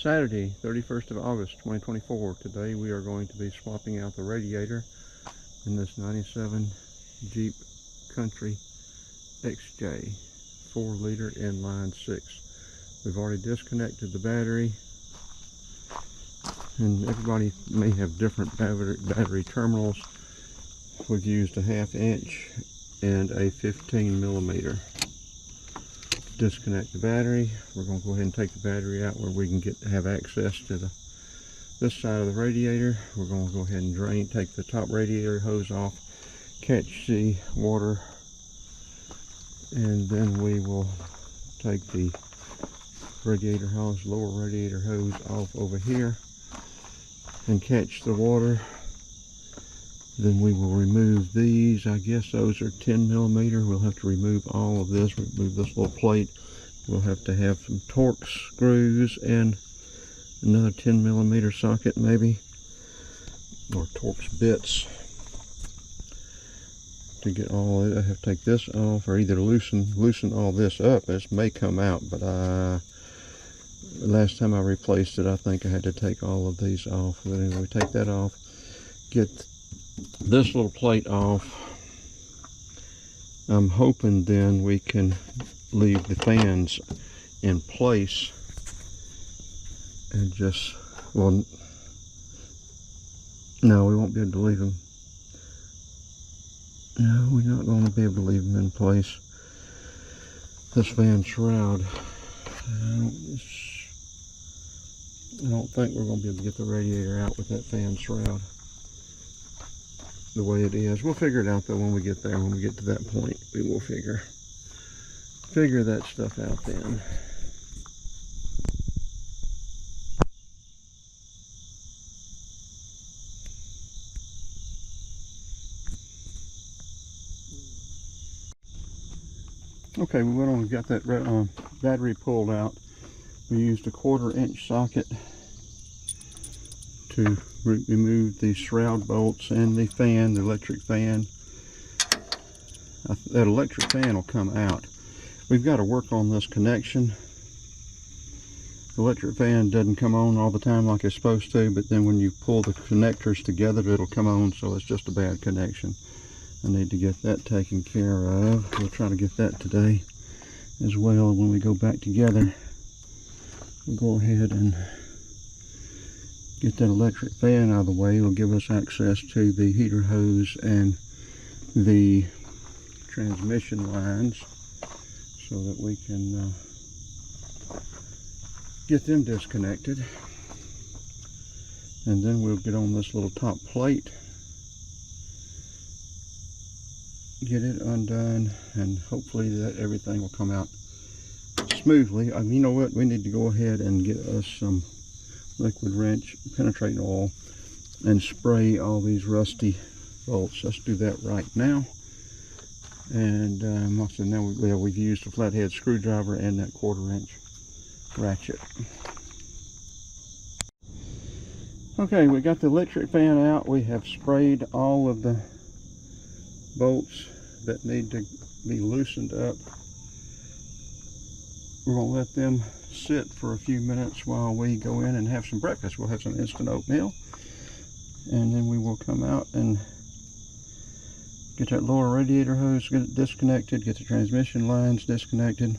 Saturday, 31st of August, 2024. Today we are going to be swapping out the radiator in this 97 Jeep Country XJ 4-liter inline 6. We've already disconnected the battery, and everybody may have different battery terminals. We've used a 1/2 inch and a 15 millimeter. Disconnect the battery. We're going to go ahead and take the battery out where we can have access to this side of the radiator. We're going to go ahead and take the top radiator hose off, catch the water, and then we will take the radiator hose, lower radiator hose off over here and catch the water. Then we will remove these. I guess those are 10 millimeter. We'll have to remove all of this, remove this little plate. We'll have to have some Torx screws and another 10 millimeter socket maybe, or Torx bits to get all of it. I have to take this off, or either loosen all this up. This may come out, but last time I replaced it, I think I had to take all of these off. But anyway, take that off, get this little plate off. I'm hoping then we can leave the fans in place and just, well, no, we won't be able to leave them. No, we're not going to be able to leave them in place. This fan shroud, I don't think we're going to be able to get the radiator out with that fan shroud the way it is. We'll figure it out though when we get there. When we get to that point, we will figure that stuff out then. Okay, we went on and got that battery pulled out. We used a 1/4 inch socket to remove the shroud bolts and the fan, the electric fan. That electric fan will come out. We've got to work on this connection. The electric fan doesn't come on all the time like it's supposed to, but then when you pull the connectors together, it'll come on, so it's just a bad connection. I need to get that taken care of. We'll try to get that today as well. When we go back together, we'll go ahead and get that electric fan out of the way. It'll give us access to the heater hose and the transmission lines so that we can get them disconnected. And then we'll get on this little top plate, get it undone, and hopefully that everything will come out smoothly. You know what? We need to go ahead and get us some liquid wrench penetrating oil and spray all these rusty bolts. Let's do that right now. And also now we've used a flathead screwdriver and that 1/4 inch ratchet. Okay, we got the electric fan out. We have sprayed all of the bolts that need to be loosened up. We're going to let them sit for a few minutes while we go in and have some breakfast. We'll have some instant oatmeal, and then we will come out and get that lower radiator hose, get it disconnected, get the transmission lines disconnected.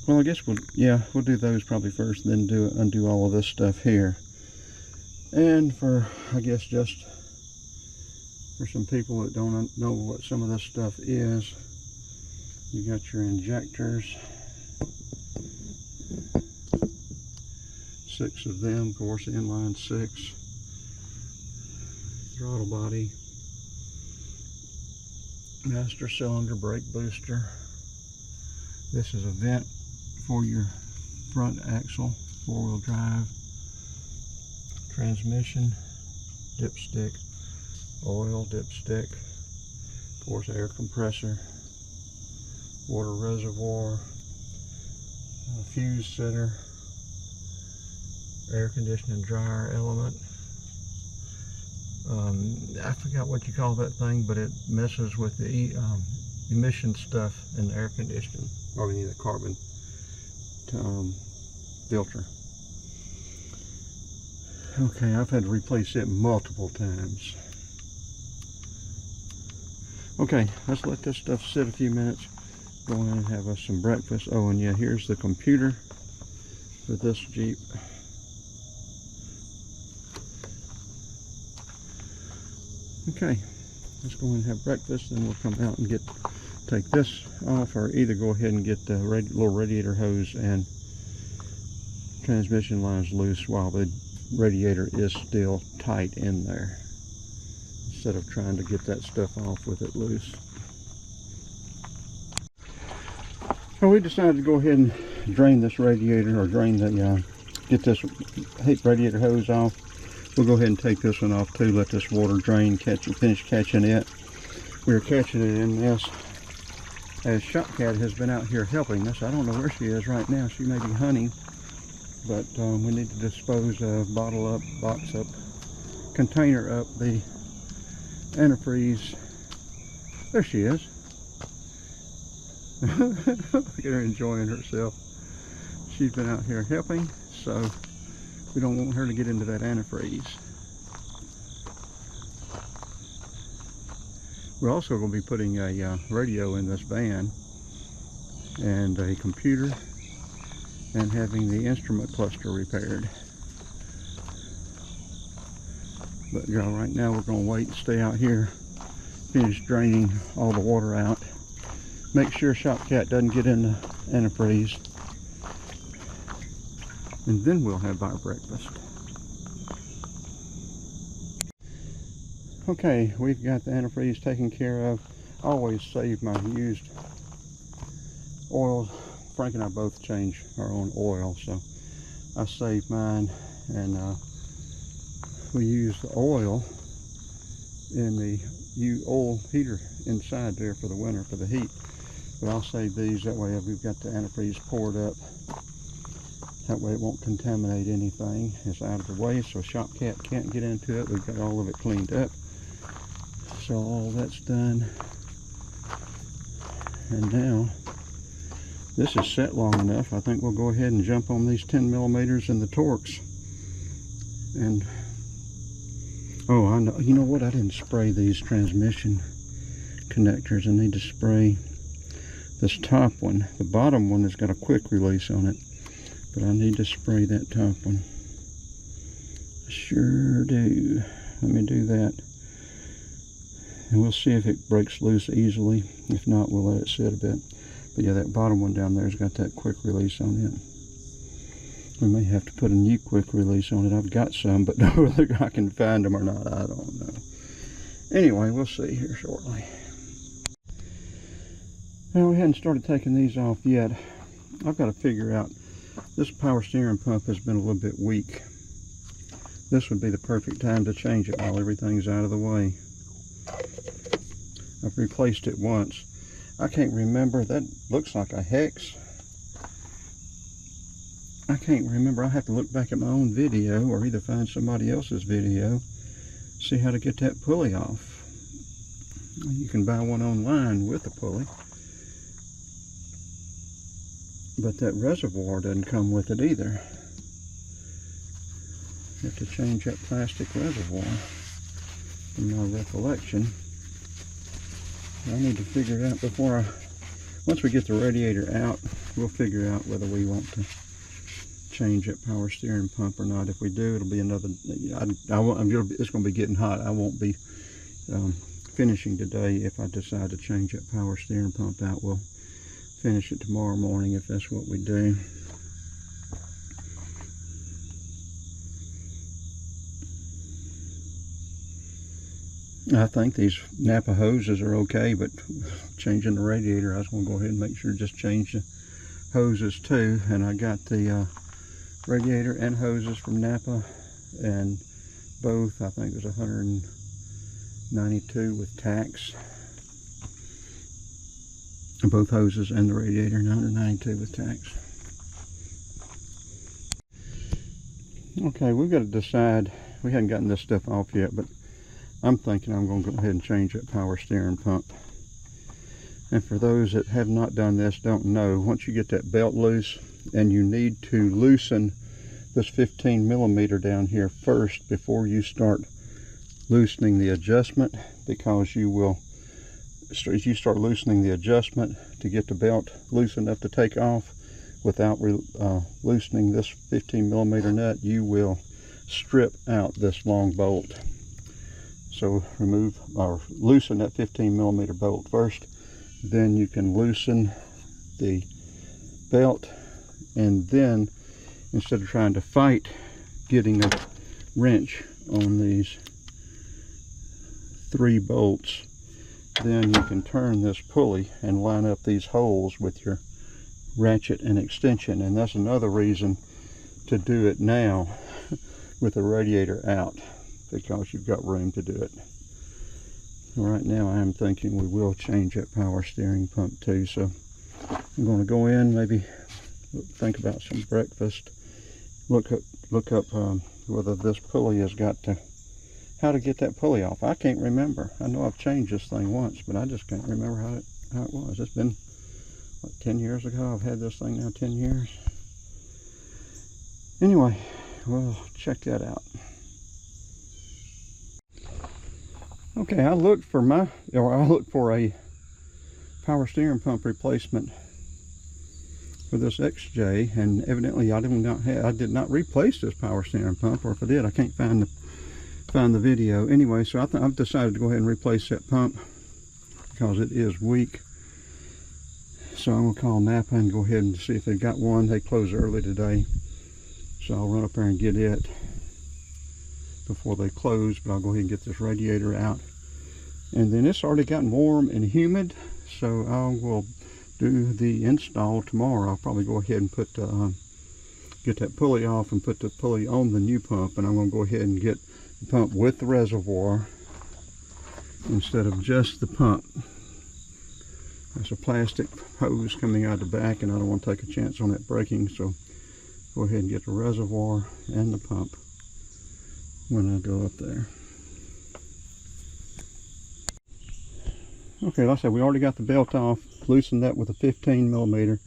Well, I guess we'll do those probably first, then undo all of this stuff here. And for, I guess, just for some people that don't know what some of this stuff is, you got your injectors, 6 of them, of course, inline 6, throttle body, master cylinder, brake booster. This is a vent for your front axle, 4-wheel drive, transmission, dipstick, oil dipstick, of course air compressor, water reservoir, fuse setter, air conditioning dryer element. I forgot what you call that thing, but it messes with the emission stuff in the air conditioning, or the carbon filter. Okay, I've had to replace it multiple times. Okay, let's let this stuff sit a few minutes. Go in and have us some breakfast. Oh, and yeah, here's the computer for this Jeep. Okay, let's go in and have breakfast, then we'll come out and take this off, or either go ahead and get the little radiator hose and transmission lines loose while the radiator is still tight in there, instead of trying to get that stuff off with it loose. So we decided to go ahead and drain this radiator, or get this radiator hose off. We'll go ahead and take this one off too, let this water drain, finish catching it. We're catching it in this, as Shopcat has been out here helping us. I don't know where she is right now. She may be hunting, but we need to dispose of, bottle up, box up, container up the antifreeze. There she is. Look at her enjoying herself. She's been out here helping, so we don't want her to get into that antifreeze. We're also going to be putting a radio in this van, and a computer, and having the instrument cluster repaired. But y'all, right now we're going to wait and stay out here, finish draining all the water out. Make sure Shopcat doesn't get in the antifreeze, and then we'll have our breakfast. Okay, we've got the antifreeze taken care of. I always save my used oil. Frank and I both change our own oil, so I save mine, and we use the oil in the oil heater inside there for the winter, for the heat. But I'll save these, that way we've got the antifreeze poured up. That way it won't contaminate anything. It's out of the way, so Shopcat can't get into it. We've got all of it cleaned up. So all that's done. And now, this is set long enough. I think we'll go ahead and jump on these 10 millimeters and the Torx. And, oh, I know, you know what? I didn't spray these transmission connectors. I need to spray this top one. The bottom one has got a quick release on it, but I need to spray that top one. I sure do. Let me do that, and we'll see if it breaks loose easily. If not, we'll let it sit a bit. But yeah, that bottom one down there's got that quick release on it. We may have to put a new quick release on it. I've got some, but whether I can find them or not, I don't know. Anyway, we'll see here shortly. Now, we hadn't started taking these off yet. I've got to figure out, this power steering pump has been a little bit weak. This would be the perfect time to change it while everything's out of the way. I've replaced it once. I can't remember, that looks like a hex. I can't remember. I'll have to look back at my own video, or either find somebody else's video, see how to get that pulley off. You can buy one online with the pulley, but that reservoir doesn't come with it either. You have to change that plastic reservoir, from my recollection. I need to figure it out before once we get the radiator out, we'll figure out whether we want to change that power steering pump or not. If we do, it'll be another, it's going to be getting hot. I won't be finishing today. If I decide to change that power steering pump out, we'll finish it tomorrow morning if that's what we do. I think these Napa hoses are okay, but changing the radiator, I was going to go ahead and make sure just change the hoses too. And I got the radiator and hoses from Napa, and both, I think it was $192 with tax. Both hoses and the radiator, $192 with tax. Okay, we've got to decide. We haven't gotten this stuff off yet, but I'm thinking I'm going to go ahead and change that power steering pump. And for those that have not done this, don't know, once you get that belt loose and you need to loosen this 15 millimeter down here first before you start loosening the adjustment, because you will, as you start loosening the adjustment to get the belt loose enough to take off without loosening this 15 millimeter nut, you will strip out this long bolt. So remove or loosen that 15 millimeter bolt first, then you can loosen the belt, and then instead of trying to fight getting a wrench on these 3 bolts, then you can turn this pulley and line up these holes with your ratchet and extension. And that's another reason to do it now with the radiator out, because you've got room to do it. Right now I am thinking we will change that power steering pump too, so I'm going to go in, maybe think about some breakfast, look up whether this pulley has got to, how to get that pulley off. I can't remember. I know I've changed this thing once, but I just can't remember how it was. It's been, what, 10 years ago? I've had this thing now 10 years. Anyway, we'll check that out. Okay, I looked for a power steering pump replacement for this XJ, and evidently I did not replace this power steering pump, or if I did, I can't find the video. Anyway, so I've decided to go ahead and replace that pump because it is weak. So I'm gonna call Napa and go ahead and see if they've got one. They close early today, so I'll run up there and get it before they close. But I'll go ahead and get this radiator out, and then it's already gotten warm and humid, so I will do the install tomorrow. I'll probably go ahead and put get that pulley off and put the pulley on the new pump, and I'm going to go ahead and get the pump with the reservoir instead of just the pump. There's a plastic hose coming out the back, and I don't want to take a chance on it breaking, so go ahead and get the reservoir and the pump when I go up there. Okay, like I said, we already got the belt off, loosened that with a 15 millimeter,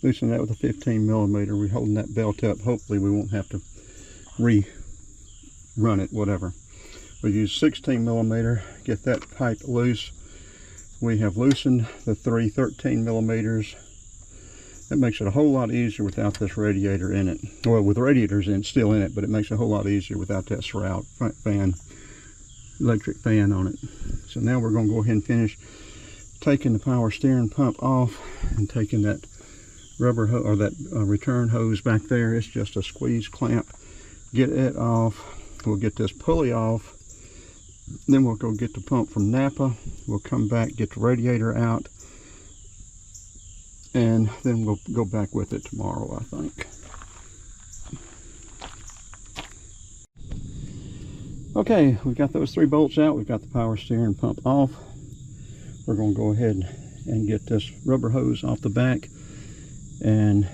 loosen that with a 15 millimeter. We're holding that belt up. Hopefully we won't have to rerun it, whatever. We use 16 millimeter, get that pipe loose. We have loosened the 3 13 millimeters. That makes it a whole lot easier without this radiator in it. Well, with the radiators still in it, but it makes it a whole lot easier without that surround fan, electric fan on it. So now we're going to go ahead and finish taking the power steering pump off and taking that rubber hose, or that return hose back there. It's just a squeeze clamp. Get it off. We'll get this pulley off. Then we'll go get the pump from Napa. We'll come back, get the radiator out, and then we'll go back with it tomorrow, I think. Okay, we've got those 3 bolts out. We've got the power steering pump off. We're going to go ahead and get this rubber hose off the back, and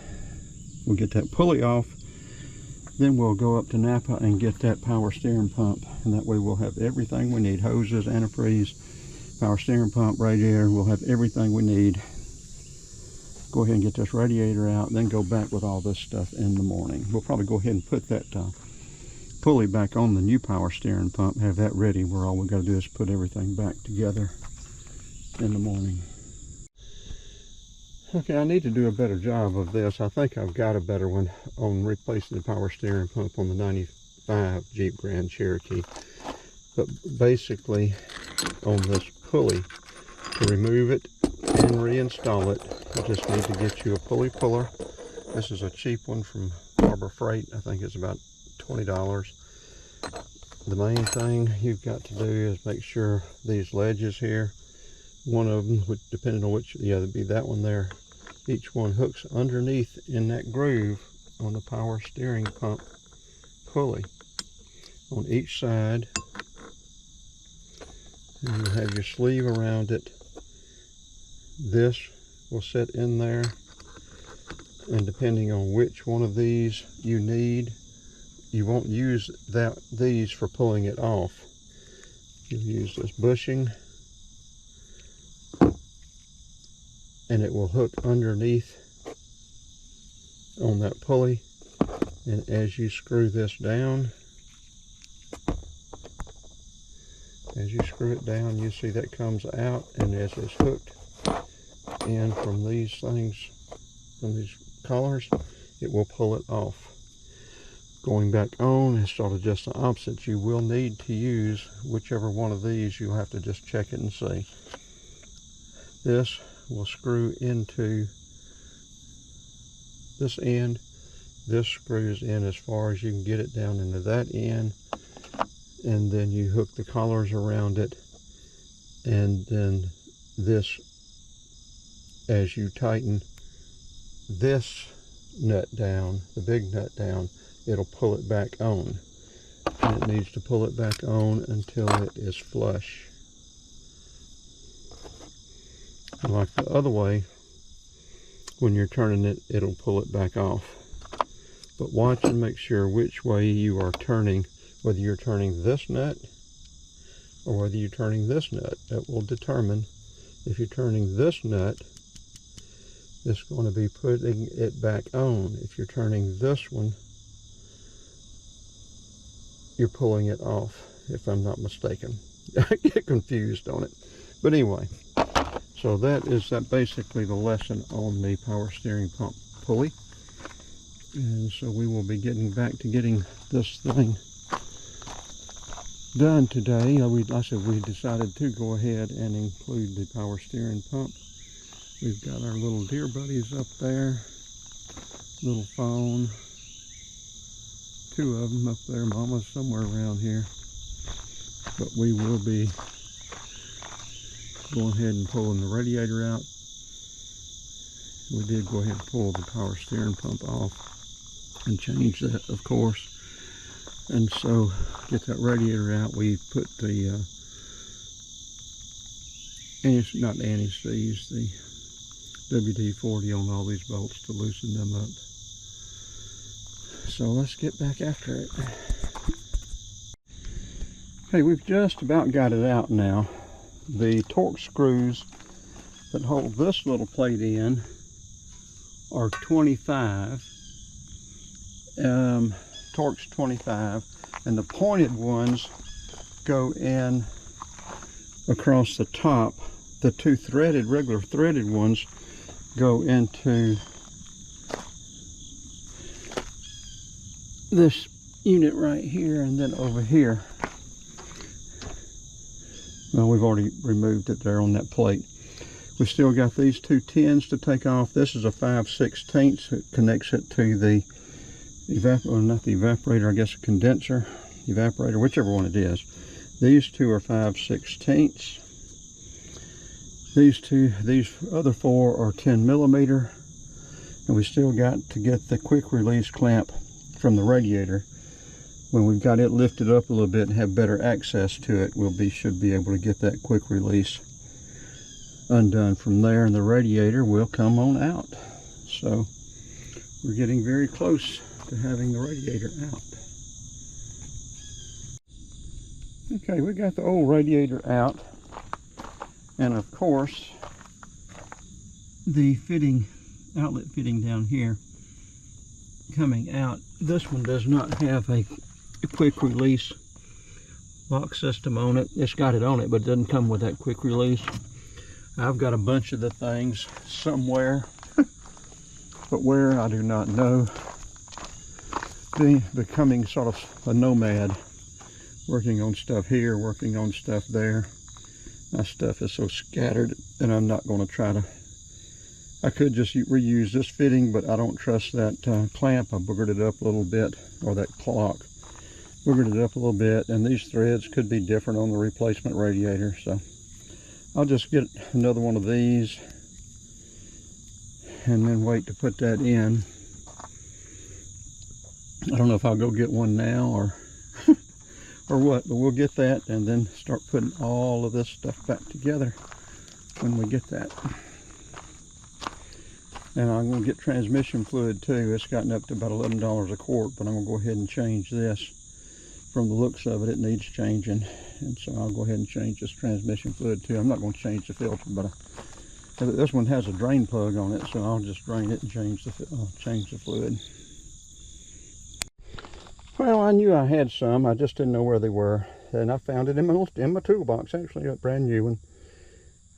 we'll get that pulley off. Then we'll go up to Napa and get that power steering pump, and that way we'll have everything we need: hoses, antifreeze, power steering pump, radiator. We'll have everything we need. Go ahead and get this radiator out, then go back with all this stuff in the morning. We'll probably go ahead and put that pulley back on the new power steering pump, have that ready, where all we got to do is put everything back together in the morning. Okay, I need to do a better job of this. I think I've got a better one on replacing the power steering pump on the 95 Jeep Grand Cherokee. But basically, on this pulley, to remove it and reinstall it, you just need to get you a pulley puller. This is a cheap one from Harbor Freight. I think it's about $20. The main thing you've got to do is make sure these ledges here, one of them, depending on which, yeah, it'd be that one there, each one hooks underneath in that groove on the power steering pump pulley on each side, and you have your sleeve around it. This will sit in there, and depending on which one of these you need, you won't use these for pulling it off. You use this bushing, and it will hook underneath on that pulley, And as you screw this down, you see that comes out, and as it's hooked in from these things, from these collars, it will pull it off. Going back on is sort of just the opposite. You will need to use whichever one of these. You'll have to just check it and see. This will screw into this end. This screws in as far as you can get it down into that end, and then you hook the collars around it, and then this, as you tighten this nut down, the big nut down, it'll pull it back on, and it needs to pull it back on until it is flush. And like the other way, when you're turning it, it'll pull it back off. But watch and make sure which way you are turning, whether you're turning this nut or whether you're turning this nut. That will determine. If you're turning this nut, it's going to be putting it back on. If you're turning this one, you're pulling it off, if I'm not mistaken. I get confused on it. But anyway, so that is basically the lesson on the power steering pump pulley. And so we will be getting back to getting this thing done today. I said we decided to go ahead and include the power steering pump. We've got our little deer buddies up there, little phone, two of them up there. Mama's somewhere around here, but we will be going ahead and pulling the radiator out. We did go ahead and pull the power steering pump off and change that, of course. And so get that radiator out. We put the not anti-seize, the WD-40 on all these bolts to loosen them up. So let's get back after it. Okay, we've just about got it out now. The torque screws that hold this little plate in are 25. Torque's 25, and the pointed ones go in across the top. The two threaded, regular threaded ones go into this unit right here, and then over here. Well, we've already removed it there on that plate. We've still got these two tins to take off. This is a 5/16. It connects it to the not the evaporator, I guess a condenser, evaporator, whichever one it is. These two are 5/16. These other four are 10mm, and we still got to get the quick release clamp from the radiator. When we've got it lifted up a little bit and have better access to it, should be able to get that quick release undone from there, and the radiator will come on out. So we're getting very close to having the radiator out. Okay, we got the old radiator out, and of course the outlet fitting down here coming out. This one does not have a quick release lock system on it. It's got it on it, but it doesn't come with that quick release. I've got a bunch of the things somewhere, but where, I do not know. Becoming sort of a nomad, working on stuff here, working on stuff there. My stuff is so scattered, and I'm not going to try to. I could just reuse this fitting, but I don't trust that clamp. I boogered it up a little bit, or that clock. Boogered it up a little bit, and these threads could be different on the replacement radiator, so I'll just get another one of these and then wait to put that in. I don't know if I'll go get one now or or what, but we'll get that and then start putting all of this stuff back together when we get that. And I'm going to get transmission fluid too. It's gotten up to about $11 a quart, but I'm going to go ahead and change this. From the looks of it, it needs changing, and so I'll go ahead and change this transmission fluid too. I'm not going to change the filter, but this one has a drain plug on it, so I'll just drain it and change the fluid. Well, I knew I had some, I just didn't know where they were. And I found it in my toolbox, actually, a brand new one.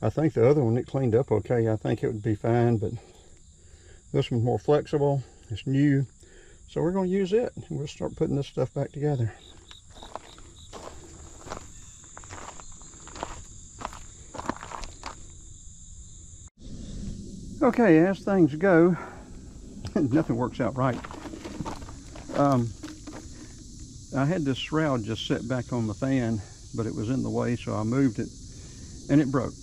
I think the other one, it cleaned up okay. I think it would be fine, but this one's more flexible. It's new. So we're going to use it. We'll start putting this stuff back together. Okay, as things go, nothing works out right. I had this shroud just set back on the fan, but it was in the way, so I moved it, and it broke.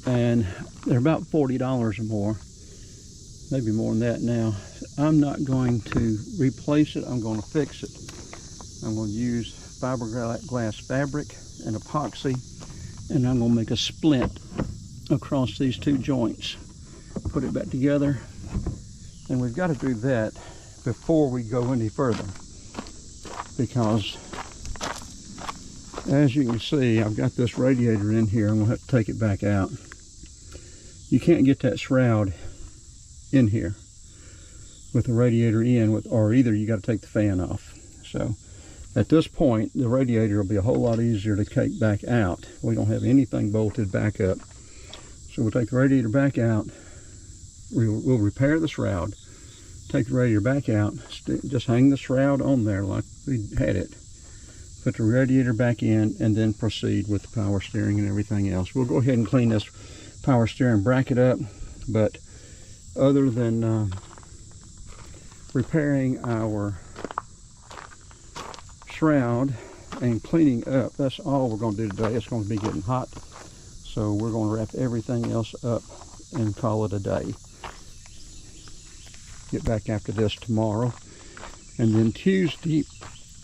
And they're about $40 or more, maybe more than that now. I'm not going to replace it, I'm going to fix it. I'm going to use fiberglass fabric and epoxy, and I'm going to make a splint across these two joints. Put it back together, and we've got to do that before we go any further, because as you can see, I've got this radiator in here. I'm going to have to take it back out. You can't get that shroud in here with the radiator in, or either you got to take the fan off. So at this point, the radiator will be a whole lot easier to take back out. We don't have anything bolted back up. So we'll take the radiator back out. We'll repair the shroud, take the radiator back out, just hang the shroud on there like we had it, put the radiator back in, and then proceed with the power steering and everything else. We'll go ahead and clean this power steering bracket up, but other than repairing our shroud and cleaning up, that's all we're going to do today. It's going to be getting hot, so we're going to wrap everything else up and call it a day. Get back after this tomorrow, and then Tuesday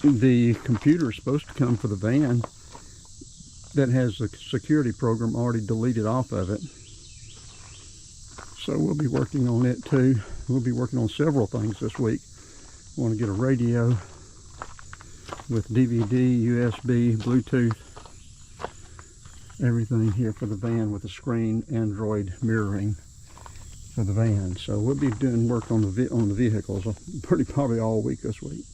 the computer is supposed to come for the van that has the security program already deleted off of it, so we'll be working on it too. We'll be working on several things this week. I want to get a radio with DVD, USB, Bluetooth, everything here for the van with a screen, Android mirroring for the van. So we'll be doing work on the vehicles probably all week this week.